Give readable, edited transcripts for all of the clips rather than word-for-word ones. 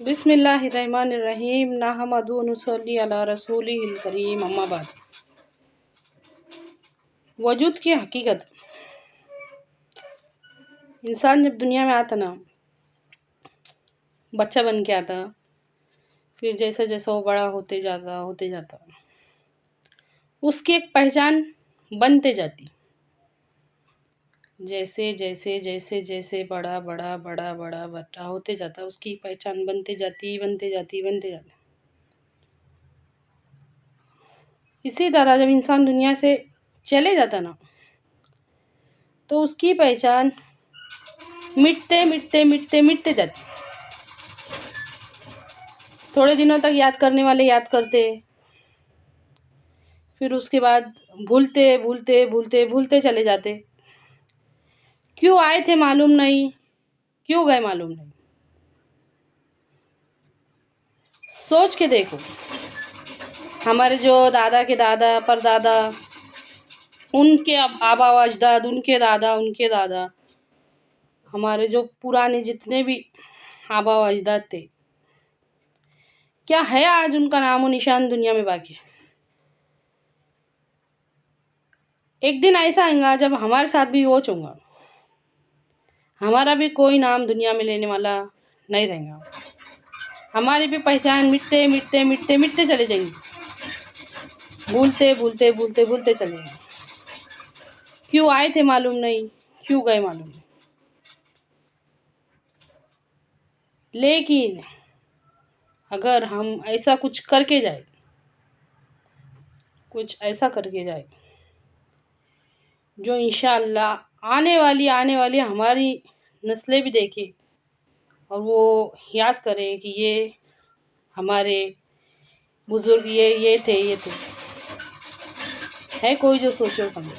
बिस्मिल्लाहिर्रहमानिर्रहीम नहमदु व नुसल्ली अला रसूलिहिल करीम अम्मा बाद। वजूद की हकीकत। इंसान जब दुनिया में आता ना, बच्चा बन के आता, फिर जैसा जैसा वो बड़ा होते जाता उसकी एक पहचान बनते जाती। जैसे जैसे जैसे जैसे बड़ा बड़ा बड़ा बड़ा बड़ा होते जाता, उसकी पहचान बनते जाती। इसी तरह जब इंसान दुनिया से चले जाता ना, तो उसकी पहचान मिटते जाती। थोड़े दिनों तक याद करने वाले याद करते, फिर उसके बाद भूलते चले जाते। क्यों आए थे मालूम नहीं, क्यों गए मालूम नहीं। सोच के देखो, हमारे जो दादा के दादा परदादा, उनके आबा व अजदाद, उनके दादा, हमारे जो पुराने जितने भी आबा व अजदाद थे, क्या है आज उनका नामो निशान दुनिया में बाकी। एक दिन ऐसा आएगा जब हमारे साथ भी वो होगा, हमारा भी कोई नाम दुनिया में लेने वाला नहीं रहेगा। हमारी भी पहचान मिटते चले जाएंगे। भूलते चले जाएंगे। क्यों आए थे मालूम नहीं, क्यों गए मालूम नहीं। लेकिन अगर हम ऐसा कुछ करके जाए, जो इंशाअल्लाह आने वाली हमारी नस्लें भी देखे और वो याद करे कि ये हमारे बुजुर्ग ये थे। है कोई जो सोचो समझो।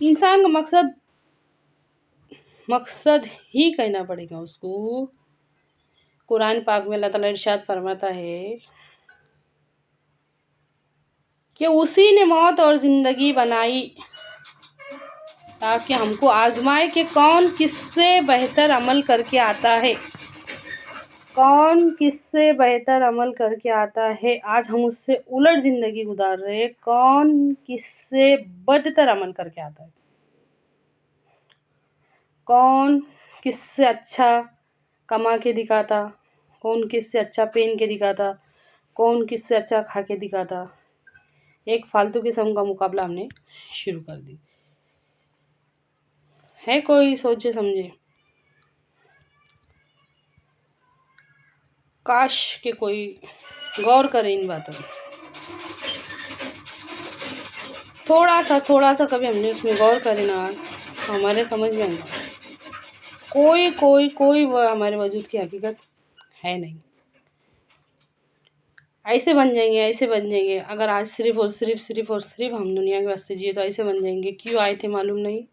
इंसान का मकसद ही कहना पड़ेगा उसको। कुरान पाक में अल्लाह ताला इरशाद फरमाता है कि उसी ने मौत और ज़िंदगी बनाई ताकि हमको आजमाए कि कौन किससे बेहतर अमल करके आता है। आज हम उससे उलट ज़िंदगी गुजार रहे हैं। कौन किससे बदतर अमल करके आता है, कौन किससे अच्छा कमा के दिखाता, कौन किससे अच्छा पहन के दिखाता, कौन किससे अच्छा खा के दिखाता। एक फालतू किस्म का मुकाबला हमने शुरू कर दी। है कोई सोचे समझे। काश के कोई गौर करे इन बातों में। थोड़ा सा कभी हमने उसमें गौर करे ना, तो हमारे समझ में आएगा कोई वो हमारे वजूद की हकीकत है नहीं। ऐसे बन जाएंगे अगर आज सिर्फ और सिर्फ हम दुनिया के वास्ते जिए, तो ऐसे बन जाएंगे। क्यों आए थे मालूम नहीं,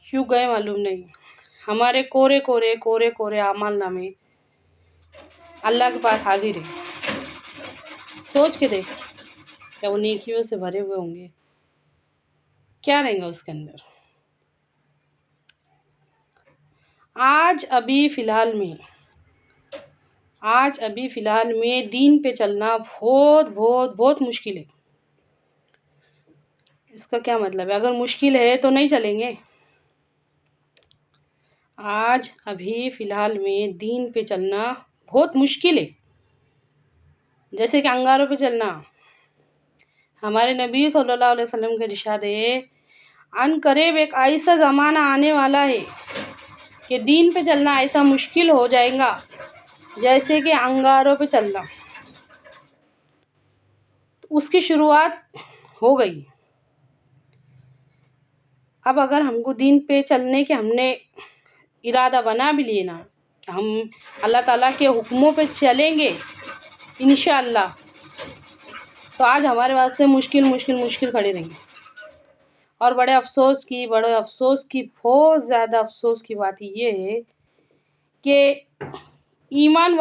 क्यों गए मालूम नहीं। हमारे कोरे आमाल नामे अल्लाह के पास हाजिर है। सोच के देख, क्या वो नेकियों से भरे हुए होंगे, क्या रहेगा उसके अंदर। आज अभी फ़िलहाल में दीन पे चलना बहुत मुश्किल है। इसका क्या मतलब है, अगर मुश्किल है तो नहीं चलेंगे। आज अभी फ़िलहाल में दीन पे चलना बहुत मुश्किल है, जैसे कि अंगारों पे चलना। हमारे नबी सल्लल्लाहु अलैहि वसल्लम का इरशाद है, अनकरीब एक ऐसा ज़माना आने वाला है कि दीन पे चलना ऐसा मुश्किल हो जाएगा जैसे कि अंगारों पे चलना। तो उसकी शुरुआत हो गई। अब अगर हमको दीन पे चलने के हमने इरादा बना भी लिए ना कि हम अल्लाह ताला के हुक्मों पे चलेंगे इंशाअल्लाह, तो आज हमारे वास्ते मुश्किल खड़े रहेंगे। और बड़े अफसोस की बहुत ज़्यादा अफसोस की बात ये है कि ईमान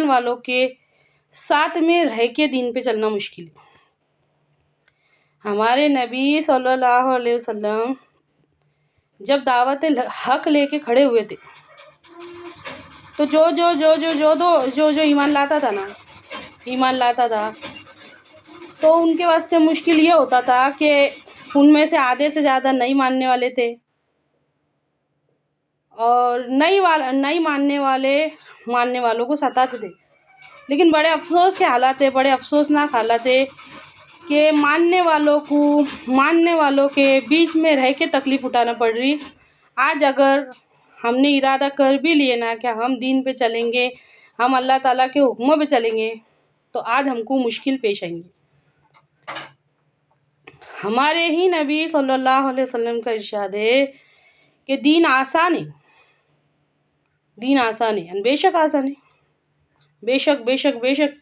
वालों के साथ में रह के दीन पे चलना मुश्किल है। हमारे नबी सल्लल्लाहु अलैहि वसल्लम जब दावत हक लेके खड़े हुए थे तो जो ईमान लाता था ना, ईमान लाता था, तो उनके वास्ते मुश्किल ये होता था कि उनमें से आधे से ज़्यादा नहीं मानने वाले थे, और नहीं मानने वालों को सताते थे। लेकिन बड़े अफसोस के हालात थे, बड़े अफसोसनाक हालात थे कि मानने वालों के बीच में रह के तकलीफ़ उठाना पड़ रही। आज अगर हमने इरादा कर भी लिए ना कि हम दीन पे चलेंगे, हम अल्लाह ताला के हुक्मों पे चलेंगे, तो आज हमको मुश्किल पेश आएंगी। हमारे ही नबी सल्लल्लाहु अलैहि वसल्लम का इरशाद है कि दीन आसान है, दीन आसान है, बेशक आसान है, बेशक बेशक बेशक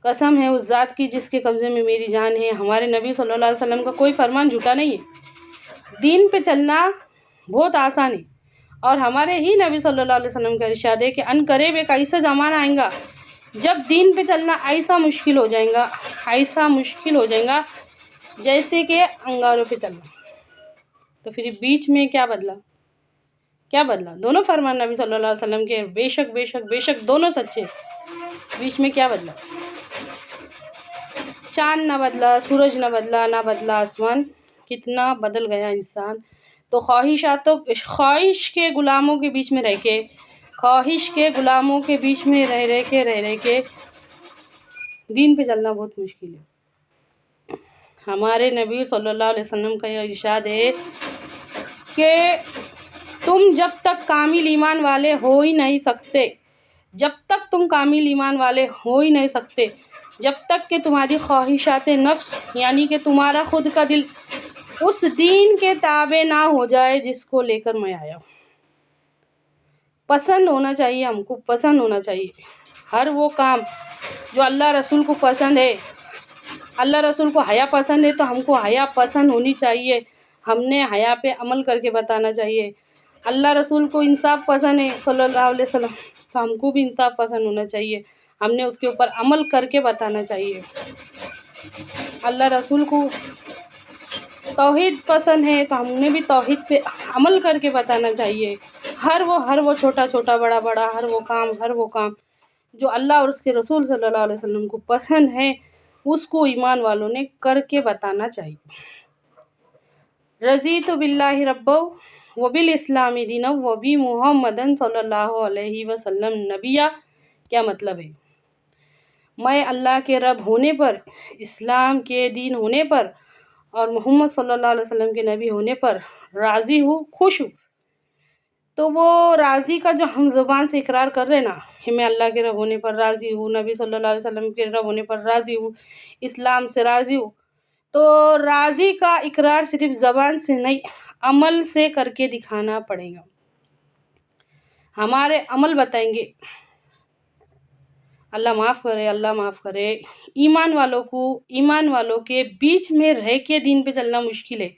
कसम है उस ज़ात की जिसके कब्ज़े में मेरी जान है, हमारे नबी सल्लल्लाहु अलैहि वसल्लम का कोई फरमान झूठा नहीं है। दीन पे चलना बहुत आसान है, और हमारे ही नबी सल्लल्लाहु अलैहि वसल्लम का इरशाद है कि अनकरीब एक ऐसा ज़माना आएगा जब दीन पे चलना ऐसा मुश्किल हो जाएगा जैसे कि अंगारों पे चलना। तो फिर बीच में क्या बदला? दोनों फरमान नबी सल्लल्लाहु अलैहि वसल्लम के बेशक बेशक बेशक दोनों सच्चे। बीच में क्या बदला? चाँद ना बदला, सूरज ना बदला, ना बदला आसमान, कितना बदल गया इंसान। तो ख्वाहिश के गुलामों के बीच में रह के दीन पे चलना बहुत मुश्किल है। हमारे नबी सल्लल्लाहु अलैहि वसल्लम का यह इरशाद है कि तुम जब तक कामिल ईमान वाले हो ही नहीं सकते, जब तक कि तुम्हारी ख्वाहिशात नफ्स यानी कि तुम्हारा खुद का दिल उस दीन के ताबे ना हो जाए जिसको लेकर मैं आया हूँ। पसंद होना चाहिए, हमको पसंद होना चाहिए हर वो काम जो अल्लाह रसूल को पसंद है। अल्लाह रसूल को हया पसंद है तो हमको हया पसंद होनी चाहिए, हमने हया पे अमल करके बताना चाहिए। अल्लाह रसूल को इंसाफ पसंद है सल्लल्लाहु अलैहि वसल्लम, तो हमको भी इंसाफ पसंद होना चाहिए, हमने उसके ऊपर अमल करके बताना चाहिए। अल्लाह रसूल को तौहीद पसंद है तो हमने भी तौहीद पे अमल करके बताना चाहिए। हर वो छोटा छोटा बड़ा बड़ा हर वो काम जो अल्लाह और उसके रसूल सल्लल्लाहु अलैहि वसल्लम को पसंद है उसको ईमान वालों ने करके बताना चाहिए। रज़ीतु बिल्लाहि रब्बा व बिल इस्लामी दीना व बि मुहम्मदन सल्लल्लाहु अलैहि वसल्लम नबिया। क्या मतलब है? मैं अल्लाह के रब होने पर, इस्लाम के दीन होने पर और मोहम्मद सल्लल्लाहु अलैहि वसल्लम के नबी होने पर राज़ी हूँ, खुश हूँ। तो वो राज़ी का जो हम ज़ुबान से इकरार कर रहे ना कि मैं अल्लाह के रब होने पर राज़ी हूँ, नबी सल्लल्लाहु अलैहि वसल्लम के रब होने पर राज़ी हूँ, इस्लाम से राज़ी हूँ, तो राज़ी का इकरार सिर्फ ज़बान से नहीं अमल से करके दिखाना पड़ेगा। हमारे अमल बताएंगे। अल्लाह माफ़ करे। ईमान वालों के बीच में रह के दीन पे चलना मुश्किल है,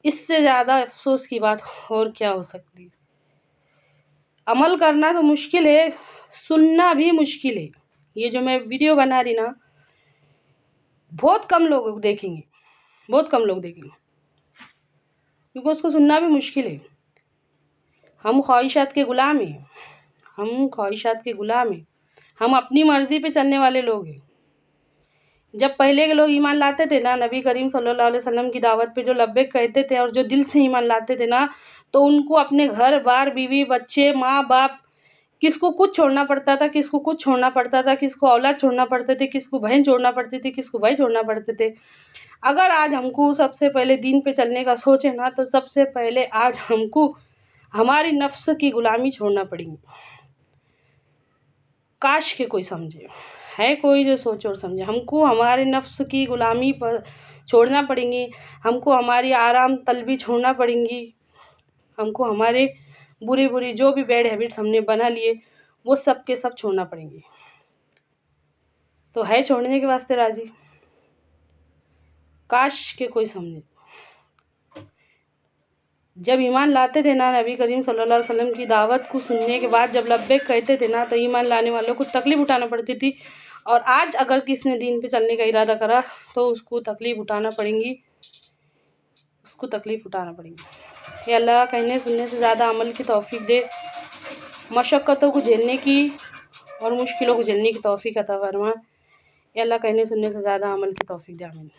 इससे ज़्यादा अफसोस की बात और क्या हो सकती है। अमल करना तो मुश्किल है, सुनना भी मुश्किल है। ये जो मैं वीडियो बना रही ना, बहुत कम लोग देखेंगे क्योंकि उसको सुनना भी मुश्किल है। हम ख्वाहिशात के गुलाम हैं, हम अपनी मर्ज़ी पे चलने वाले लोग हैं। जब पहले के लोग ईमान लाते थे ना, नबी करीम सल्लल्लाहु अलैहि वसल्लम की दावत पे जो लब्बैक कहते थे और जो दिल से ईमान लाते थे ना, तो उनको अपने घर बार, बीवी बच्चे, माँ बाप, किसको कुछ छोड़ना पड़ता था, किसको औलाद छोड़ना पड़ते थे, किसको बहन छोड़ना पड़ती थी, किसको भाई छोड़ना पड़ते थे। अगर आज हमको सबसे पहले दीन पे चलने का सोचे ना, तो सबसे पहले आज हमको हमारी नफ्स की गुलामी छोड़ना पड़ेगी। काश के कोई समझे, है कोई जो सोचे और समझे। हमको हमारे नफ्स की गुलामी पर छोड़ना पड़ेंगी, हमको हमारी आराम तलबी छोड़ना पड़ेंगी, हमको हमारे बुरी जो भी बैड हैबिट्स हमने बना लिए वो सब के सब छोड़ना पड़ेंगे। तो है छोड़ने के वास्ते राज़ी? काश के कोई समझे। जब ईमान लाते थे ना, नबी करीम सल्लल्लाहु अलैहि वसल्लम की दावत को सुनने के बाद जब लब्बैक कहते थे ना, तो ईमान लाने वालों को तकलीफ़ उठाना पड़ती थी। और आज अगर किसी ने दीन पे चलने का इरादा करा तो उसको तकलीफ़ उठाना पड़ेगी। ये अल्लाह कहने सुनने से ज़्यादा अमल की तौफीक दे, मशक्क़तों को झेलने की और मुश्किलों को झेलने की तौफीक अता फरमा। ये अल्लाह कहने सुनने से ज़्यादा अमल की तौफीक दे। आमीन।